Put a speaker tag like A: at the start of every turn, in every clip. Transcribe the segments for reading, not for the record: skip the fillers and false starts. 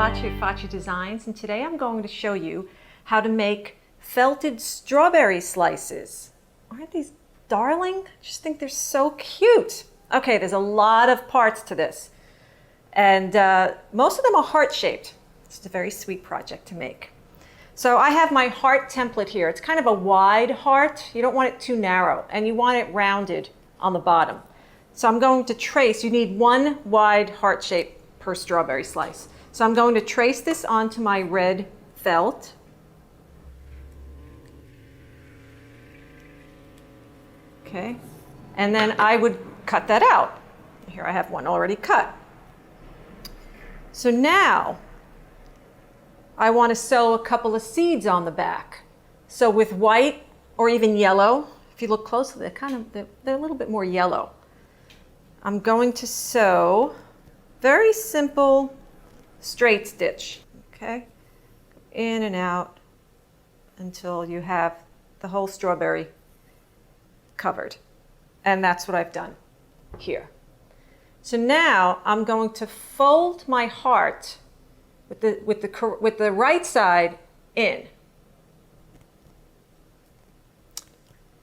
A: Facci of Facci Designs, and today I'm going to show you how to make felted strawberry slices. Aren't these darling? I just think they're so cute. Okay, there's a lot of parts to this, and most of them are heart-shaped. It's a very sweet project to make. So I have my heart template here. It's kind of a wide heart. You don't want it too narrow, and you want it rounded on the bottom. So I'm going to trace. You need one wide heart shape per strawberry slice. So I'm going to trace this onto my red felt. Okay, and then I would cut that out. Here I have one already cut. So now I want to sew a couple of seeds on the back. So with white or even yellow, if you look closely, they're a little bit more yellow. I'm going to sew very simple straight stitch, okay? In and out until you have the whole strawberry covered. And that's what I've done here. So now I'm going to fold my heart with the right side in.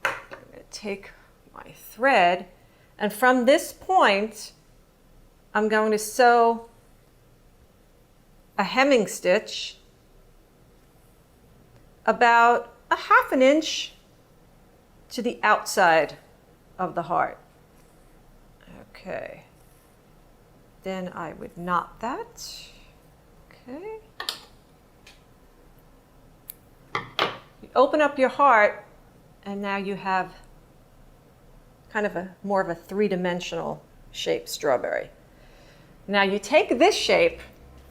A: I'm going to take my thread, and from this point I'm going to sew a hemming stitch about a ½ inch to the outside of the heart. Okay. Then I would knot that. Okay. You open up your heart, and now you have kind of more of a three-dimensional shaped strawberry. Now you take this shape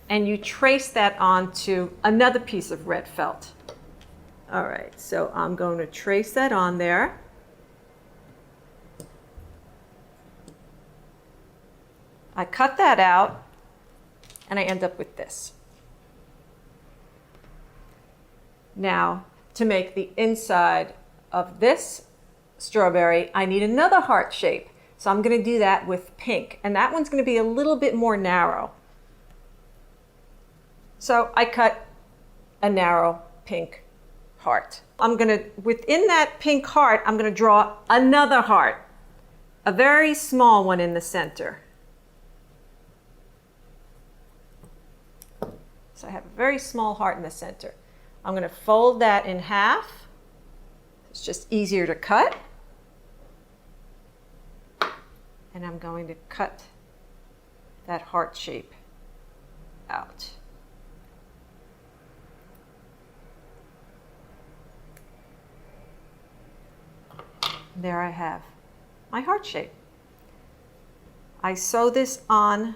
A: and you trace that onto another piece of red felt. All right, so I'm going to trace that on there. I cut that out, and I end up with this. Now, to make the inside of this strawberry, I need another heart shape. So I'm going to do that with pink, and that one's going to be a little bit more narrow. So I cut a narrow pink heart. Within that pink heart, I'm going to draw another heart, a very small one in the center. So I have a very small heart in the center. I'm going to fold that in half. It's just easier to cut. And I'm going to cut that heart shape out. There I have my heart shape. I sew this on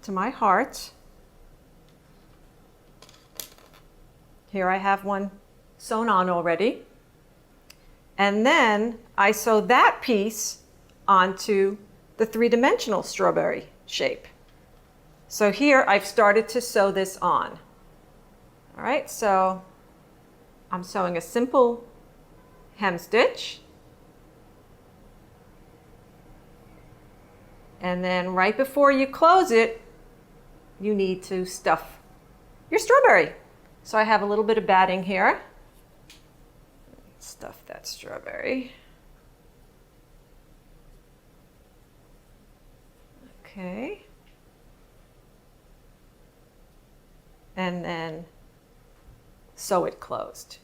A: to my heart. Here I have one sewn on already. And then I sew that piece onto the three-dimensional strawberry shape. So here I've started to sew this on. All right, so I'm sewing a simple hem stitch. And then right before you close it, you need to stuff your strawberry. So I have a little bit of batting here. Stuff that strawberry. Okay. And then sew it closed.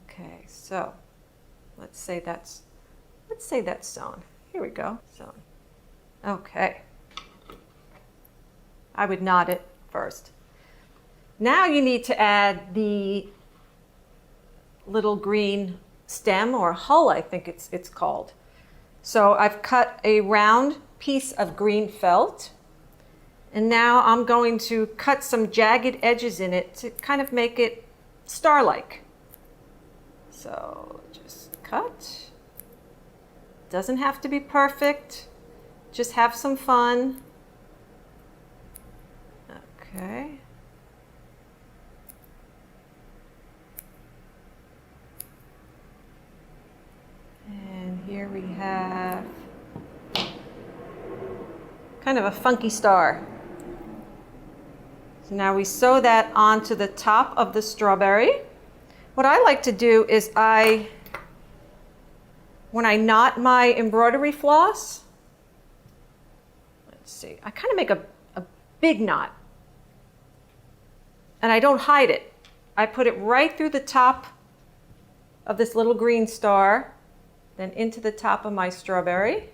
A: Okay, so let's say that's sewn. Here we go, sewn. Okay. I would knot it first. Now you need to add the little green stem, or hull, I think it's called. So I've cut a round piece of green felt, and now I'm going to cut some jagged edges in it to kind of make it star-like. So just cut. Doesn't have to be perfect. Just have some fun. Okay. And here we have kind of a funky star. So now we sew that onto the top of the strawberry. What I like to do is when I knot my embroidery floss, let's see, I kind of make a big knot. And I don't hide it. I put it right through the top of this little green star, then into the top of my strawberry.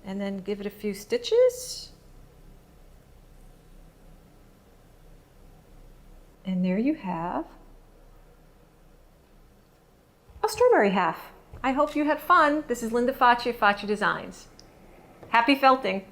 A: And then give it a few stitches. And there you have a strawberry half. I hope you had fun. This is Linda Facci of Facci Designs. Happy felting.